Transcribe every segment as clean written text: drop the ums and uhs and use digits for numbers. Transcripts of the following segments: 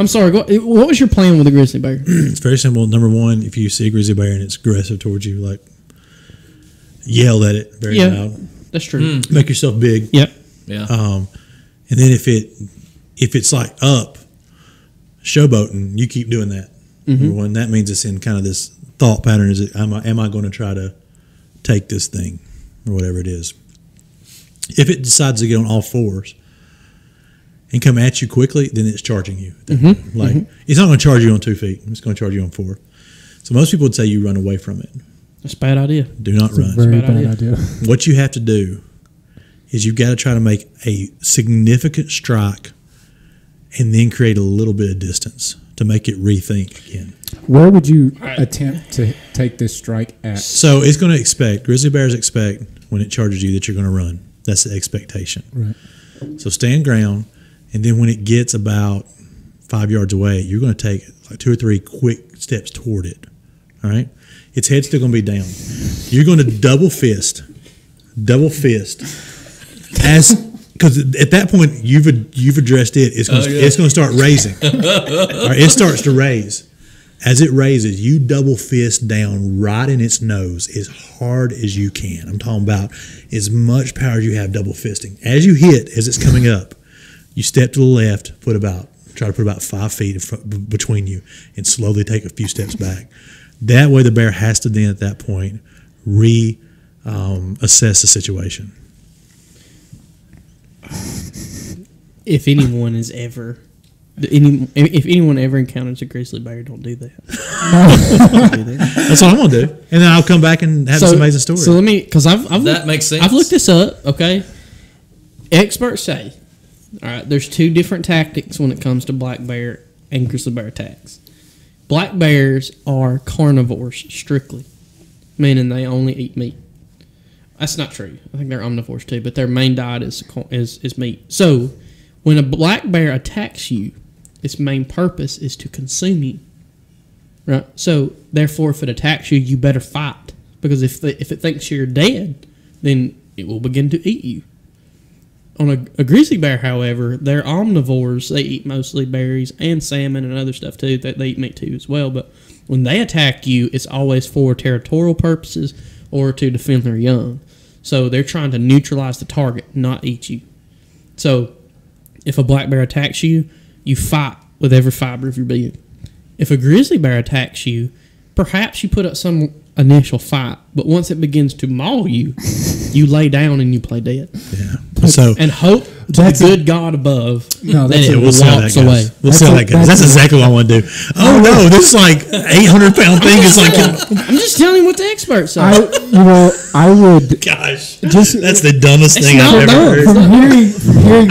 I'm sorry. What was your plan with a grizzly bear? It's very simple. Number one, if you see a grizzly bear and it's aggressive towards you, like yell at it very loud. That's true. Make yourself big. Yep. Yeah. And then if it's like up, showboating, you keep doing that. Number one, that means it's in kind of this thought pattern. Is it? Am I going to try to take this thing or whatever it is? If it decides to get on all fours and come at you quickly, then it's charging you. It's not going to charge you on 2 feet. It's going to charge you on 4. So most people would say you run away from it. That's a bad idea. Do not run. Very bad idea. What you have to do is you've got to try to make a significant strike and then create a little bit of distance to make it rethink again. Where would you attempt to take this strike at? So it's going to expect, grizzly bears expect when it charges you that you're going to run. That's the expectation. Right. So stand ground, and then when it gets about 5 yards away, you're going to take like 2 or 3 quick steps toward it. All right? Its head's still going to be down. You're going to double fist, because at that point you've addressed it. It's going to start raising. All right, it starts to raise. As it raises, you double fist down right in its nose as hard as you can. I'm talking about as much power as you have double fisting. As you hit, as it's coming up, you step to the left, try to put about 5 feet between you, and slowly take a few steps back. That way the bear has to then at that point assess the situation. If anyone is ever... If anyone ever encounters a grizzly bear, don't do that. That's what I'm gonna do, and then I'll come back and have this amazing story. So let me, because that makes sense. I've looked this up. Okay, experts say, all right, there's 2 different tactics when it comes to black bear and grizzly bear attacks. Black bears are carnivores strictly, meaning they only eat meat. That's not true. I think they're omnivores too, but their main diet is meat. So when a black bear attacks you, its main purpose is to consume you, right? So, therefore, if it attacks you, you better fight. Because if it thinks you're dead, then it will begin to eat you. On a grizzly bear, however, they're omnivores. They eat mostly berries and salmon and other stuff, too. They eat meat, too, as well. But when they attack you, it's always for territorial purposes or to defend their young. So, they're trying to neutralize the target, not eat you. So, if a black bear attacks you, you fight with every fiber of your being. If a grizzly bear attacks you, perhaps you put up some initial fight, but once it begins to maul you, you lay down and you play dead. Yeah. So and hope to the good God above that it we'll walks away. We'll see how that goes. That's exactly what I want to do. Oh no, this like 800-pound thing is like. I'm just telling you what the experts say. I would. Gosh, just that's the dumbest thing I've ever heard. From hearing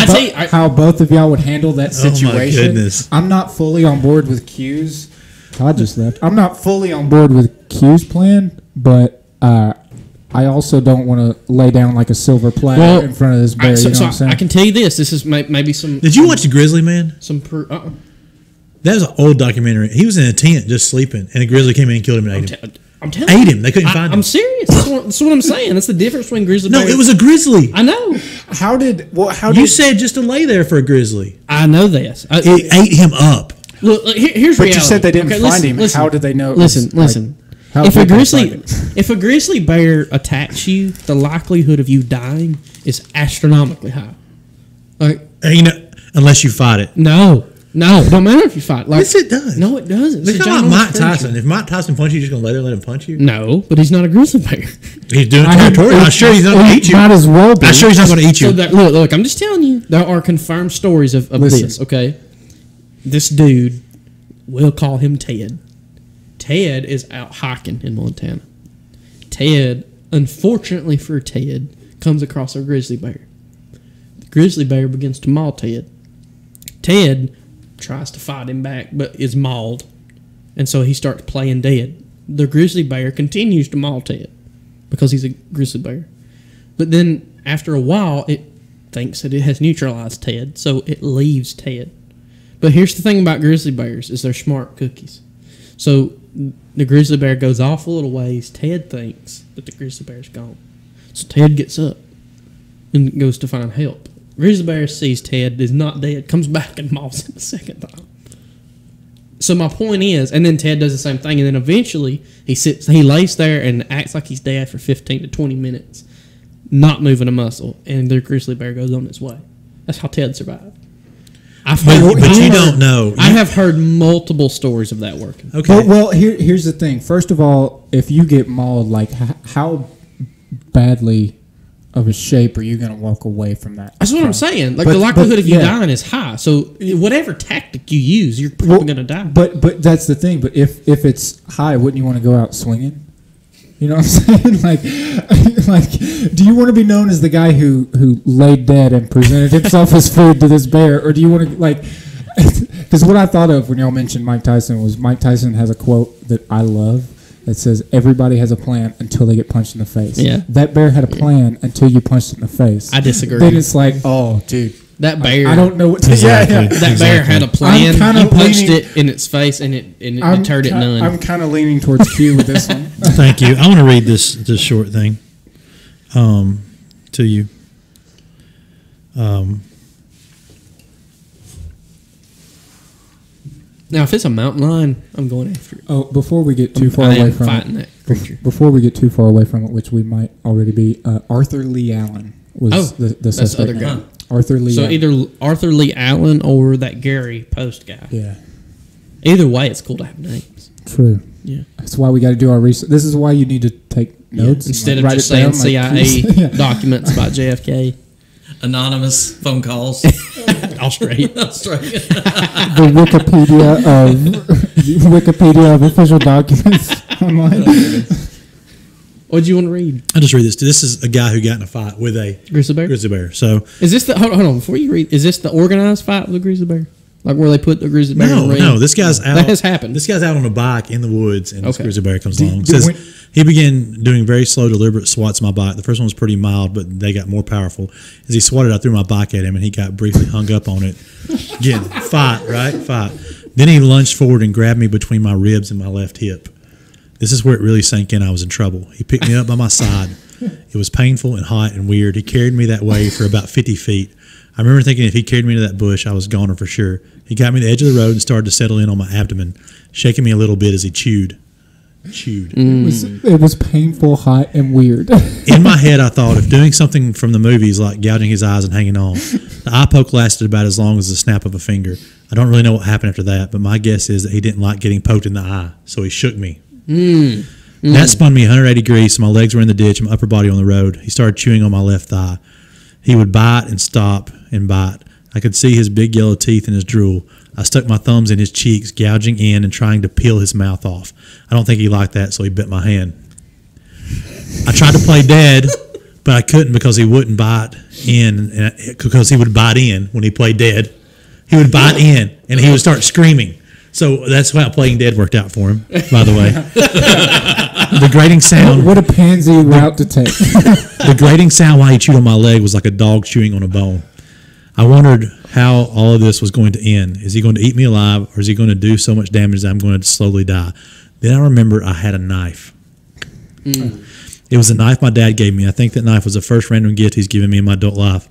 how both of y'all would handle that situation, oh my goodness. I'm not fully on board with Q's. Todd just left. I'm not fully on board with Q's plan, but I also don't want to lay down like a silver platter in front of this bear. You know what I'm saying? I can tell you this. This is maybe some... Did you watch The Grizzly Man? That was an old documentary. He was in a tent just sleeping, and a grizzly came in and killed him and ate him. I'm telling you. Ate him. They couldn't find him. I'm serious. That's what I'm saying. That's the difference between grizzly bears. No, it was a grizzly. I know. How did you said just to lay there for a grizzly? I know this. It ate him up. Look, here's reality. But you said they didn't find him. How did they know? Listen. If a grizzly bear attacks you, the likelihood of you dying is astronomically high. Like, unless you fight it. No, it don't matter if you fight. Like, yes, it does. No, it doesn't. It's kind of like Mike Tyson. If Mike Tyson punches you, you're just going to let him punch you? No, but he's not a grizzly bear. He's doing territorial. I'm sure he's not going to eat you. Might as well be. I'm sure he's not going to eat you. So look, I'm just telling you, there are confirmed stories of this, okay? This dude, we'll call him Ted. Ted is out hiking in Montana. Ted, unfortunately for Ted, comes across a grizzly bear. The grizzly bear begins to maul Ted. Ted tries to fight him back, but is mauled, and so he starts playing dead. The grizzly bear continues to maul Ted because he's a grizzly bear. But then, after a while, it thinks that it has neutralized Ted, so it leaves Ted. But here's the thing about grizzly bears, is they're smart cookies. So the grizzly bear goes off a little ways. Ted thinks that the grizzly bear's gone. So Ted gets up and goes to find help. Grizzly bear sees Ted is not dead, comes back and mauls him a second time. So my point is, and then Ted does the same thing, and then eventually he lays there and acts like he's dead for 15 to 20 minutes, not moving a muscle, and the grizzly bear goes on its way. That's how Ted survived. But you don't know. I have heard multiple stories of that working. Okay. Well, here's the thing. First of all, if you get mauled, like how badly of a shape are you going to walk away from that? That's what I'm saying. Like the likelihood of you dying is high. So whatever tactic you use, you're probably going to die. But that's the thing. But if it's high, wouldn't you want to go out swinging? You know what I'm saying? Like, do you want to be known as the guy who laid dead and presented himself as food to this bear, or do you want to like? Because what I thought of when y'all mentioned Mike Tyson was Mike Tyson has a quote that I love that says, "Everybody has a plan until they get punched in the face." Yeah, that bear had a plan until you punched it in the face. I disagree. Then it's like, oh, dude. That bear, I don't know what to exactly. That bear had a plan. He punched it in its face, and it deterred it none. I'm kind of leaning towards Q with this one. Thank you. I want to read this short thing to you. Now, if it's a mountain lion, I'm going after it. Oh, before we get too far away from it, before we get too far away from it, which we might already be, Arthur Lee Allen was the suspect. Other guy. Arthur Lee. So Allen. either Arthur Lee Allen or that Gary Post guy. Yeah. Either way, it's cool to have names. True. Yeah. That's why we got to do our research. This is why you need to take notes instead of just saying CIA documents about JFK. Anonymous phone calls. Australia. The Wikipedia of official documents online. What do you want to read? I'll just read this. This is a guy who got in a fight with a grizzly bear. So is this the hold on before you read? Is this the organized fight with the grizzly bear? Like where they put the grizzly bear in the ring? No, this guy's out. That has happened. This guy's out on a bike in the woods, and this grizzly bear comes along. Says he began doing very slow, deliberate swats at my bike. The first one was pretty mild, but they got more powerful. As he swatted, I threw my bike at him, and he got briefly hung up on it. Again, fight. Then he lunged forward and grabbed me between my ribs and my left hip. This is where it really sank in I was in trouble. He picked me up by my side. It was painful and hot and weird. He carried me that way for about 50 feet. I remember thinking if he carried me to that bush, I was goner for sure. He got me to the edge of the road and started to settle in on my abdomen, shaking me a little bit as he chewed. It was painful, hot, and weird. In my head, I thought if doing something from the movies like gouging his eyes and hanging on. The eye poke lasted about as long as the snap of a finger. I don't really know what happened after that, but my guess is that he didn't like getting poked in the eye, so he shook me. That spun me 180 degrees, so my legs were in the ditch and my upper body on the road. He started chewing on my left thigh. He would bite and stop and bite. I could see his big yellow teeth in his drool. I stuck my thumbs in his cheeks, gouging in and trying to peel his mouth off. I don't think he liked that, so he bit my hand. I tried to play dead, but I couldn't because he wouldn't bite in, because he would bite in when he played dead. He would bite in, and he would start screaming. So that's how playing dead worked out for him, by the way. The grating sound. What a pansy route to take. The grating sound while he chewed on my leg was like a dog chewing on a bone. I wondered how all of this was going to end. Is he going to eat me alive, or is he going to do so much damage that I'm going to slowly die? Then I remember I had a knife. It was a knife my dad gave me. I think that knife was the first random gift he's given me in my adult life.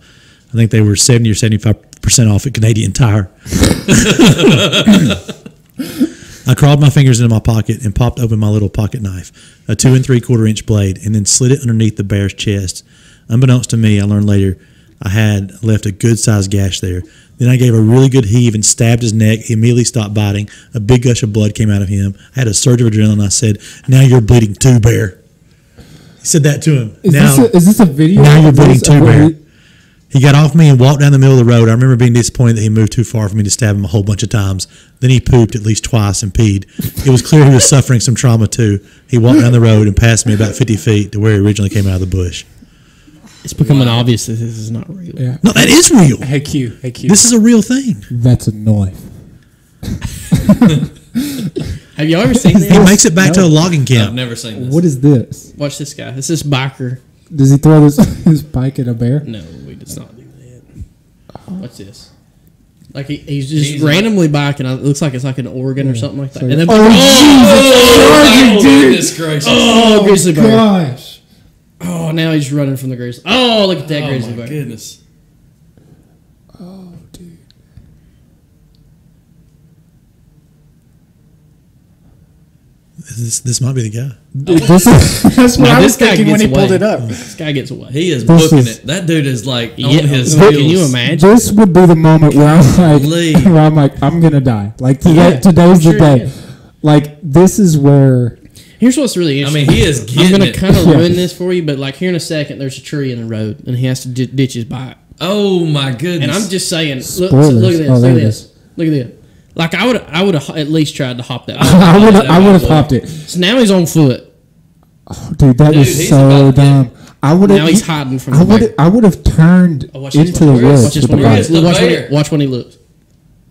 I think they were 70 or 75% off at Canadian Tire. I crawled my fingers into my pocket and popped open my little pocket knife, a 2 3/4 inch blade, and then slid it underneath the bear's chest. Unbeknownst to me, I learned later, I had left a good-sized gash there. Then I gave a really good heave and stabbed his neck. He immediately stopped biting. A big gush of blood came out of him. I had a surge of adrenaline. I said, "Now you're bleeding too, bear." He said that to him. Is this a video? Now you're bleeding too, bear. He got off me and walked down the middle of the road. I remember being disappointed that he moved too far for me to stab him a whole bunch of times. Then he pooped at least twice and peed. It was clear he was suffering some trauma too. He walked down the road and passed me about 50 feet to where he originally came out of the bush. It's becoming obvious that this is not real. Yeah. No, that is real. Hey Q. This is a real thing. That's a knife. Have y'all ever seen this? He makes it back to a logging I've camp. never seen this. What is this? Watch this guy. This is biker. Does he throw his bike at a bear? No, he does not do that. Watch this. Like he's just randomly biking. It looks like it's like an organ or something like that. And then Goodness gracious! Oh, grizzly bear! Gosh! Oh, now he's running from the grizzly. Oh, look at that grizzly bear! Goodness! Oh, dude. This might be the guy. That's what I was thinking when he pulled it up. This guy gets away. He is booking it. That dude is like on his Can heels. you imagine? This would be the moment where I'm like, I'm gonna die. Like today's the day. Like this is where. Here's what's really interesting. I mean, he is getting I'm going it. to kind of ruin this for you, but like here in a second, there's a tree in the road, and he has to ditch his bike. Oh my goodness! And I'm just saying, look Spoilers. at this, Oh, look there at it this, look at this. Like I would have at least tried to hop that. I would have hopped it. So now he's on foot. Oh, dude, that Dude, is he's so about to dumb. I would have. Now he's hiding from the bear. I would have turned Oh, watch this into the one. woods Watch this with the one. bike. the bear. Watch when he looks.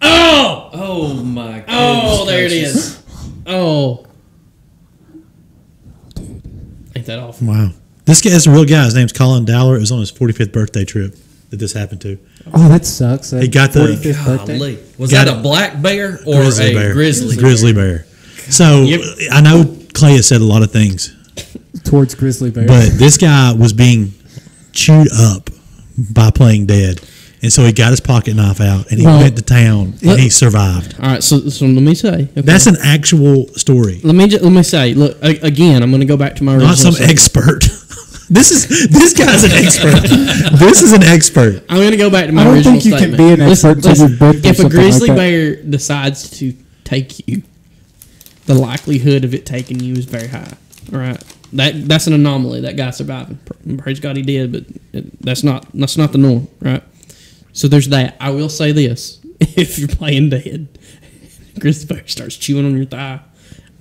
Oh! Oh my goodness! Oh, there it gracious. is. Oh. Ain't that awful? Wow. This guy is a real guy. His name's Colin Dowler. It was on his 45th birthday trip that this happened to. Oh, that sucks. He got the 45th birthday. Golly. Was Got that a it. black bear or a bear. grizzly? Grizzly bear. So I know Clay has said a lot of things, Towards grizzly bear. but this guy was being chewed up by playing dead. And so he got his pocket knife out and he Well, went to town and he survived. All right, so let me say. Okay. That's an actual story, Let me say. Look again. I'm going to go back to my original. not some statement. expert. This guy's an expert. This is an expert. I'm going to go back to my I don't original think you statement. can be an expert until you've been through If a something like grizzly that. bear decides to take you, the likelihood of it taking you is very high. All right, that's an anomaly. That guy surviving. Praise God he did, but that's not the norm. Right. So there's that. I will say this: if you're playing dead, grizzly bear starts chewing on your thigh,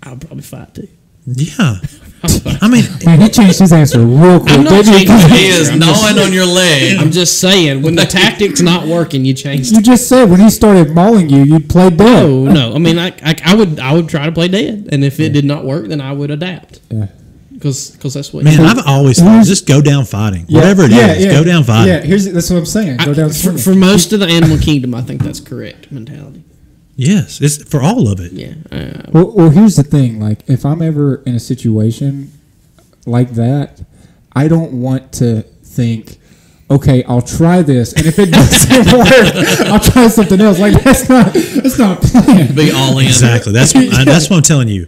I'll probably fight too. Yeah. I'll fight. I mean, Man, he changed his answer real quick. I'm not didn't he? changing He is gnawing on your leg. I'm just saying, when the tactic's not working, you change. You just said when he started mauling you, you'd play dead. No. I mean, I would try to play dead, and if it did not work, then I would adapt. Yeah. Because that's what. man, I've always thought just go down fighting. Whatever it is, go down fighting. Yeah, that's what I'm saying. Go down swinging. for most of the animal kingdom, I think that's correct mentality. Yes, it's for all of it. Yeah. Well, here's the thing. Like, if I'm ever in a situation like that, I don't want to think, okay, I'll try this, and if it doesn't work, I'll try something else. Like, that's not a plan. Be all in. Exactly. That's what I'm telling you.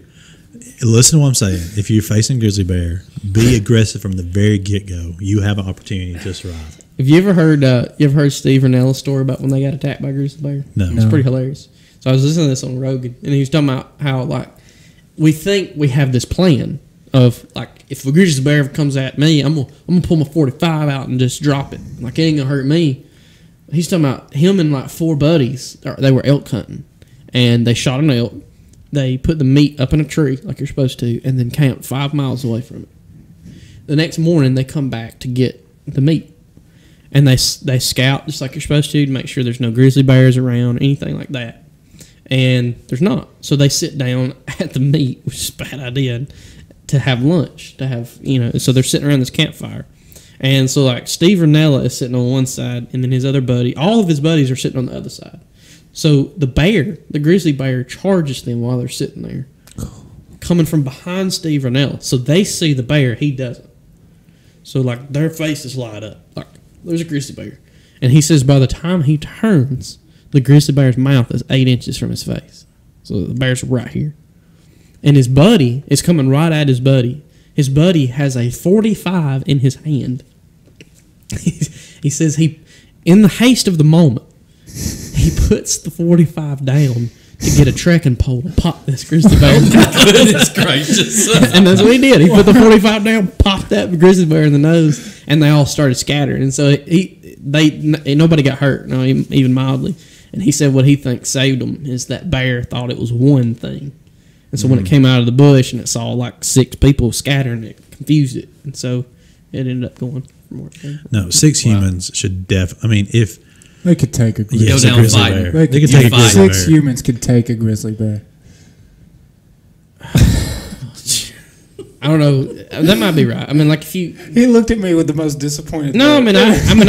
Listen to what I'm saying. If you're facing grizzly bear, be aggressive from the very get go. You have an opportunity to survive. Have you ever heard Steve Renella's story about when they got attacked by a grizzly bear? No. It's pretty hilarious. So I was listening to this on Rogan, and he was talking about how like we think we have this plan of like if a grizzly bear comes at me, I'm gonna pull my 45 out and just drop it. Like it ain't gonna hurt me. He's talking about him and like four buddies. They were elk hunting, and they shot an elk. They put the meat up in a tree like you're supposed to, and then camped 5 miles away from it. The next morning, they come back to get the meat, and they scout just like you're supposed to make sure there's no grizzly bears around or anything like that. And there's not. So they sit down at the meat, which is a bad idea, to have lunch, so they're sitting around this campfire. And so like Steve Renella is sitting on one side, and then his other buddy, all of his buddies are sitting on the other side. So the grizzly bear charges them while they're sitting there, coming from behind Steve Renella. So they see the bear, he doesn't. So like their faces light up, like there's a grizzly bear. And he says by the time he turns, the grizzly bear's mouth is 8 inches from his face. So the bear's right here. And his buddy is coming right at his buddy. His buddy has a 45 in his hand. He says in the haste of the moment, he puts the 45 down to get a trekking pole to pop this grizzly bear. Goodness gracious. And that's what he did. He put the 45 down, popped that grizzly bear in the nose, and they all started scattering. And so nobody got hurt, no, even mildly. And he said what he thinks saved them is that bear thought it was one thing. And so when it came out of the bush and it saw like 6 people scattering, it confused it. And so it ended up going for more. No, 6 humans should I mean, if They could take a grizzly yes, Go a down grizzly fighting. bear. They could take a fight. grizzly 6 bear. humans could take a grizzly bear. I don't know. That might be right. I mean, like if you. He looked at me with the most disappointed. No, I mean,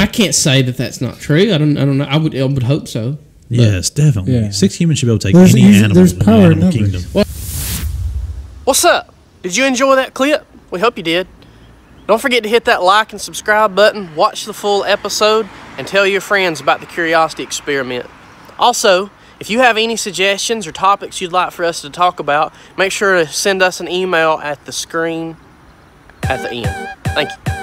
I can't say that that's not true. I don't know. I would hope so. Yes, definitely. Yeah. 6 humans should be able to take There's any easy- animal there's in the power in animal numbers. kingdom. What's up? Did you enjoy that clip? We hope you did. Don't forget to hit that like and subscribe button, watch the full episode, and tell your friends about the Curiosity Experiment. Also, If you have any suggestions or topics you'd like for us to talk about, make sure to send us an email at the screen at the end. Thank you.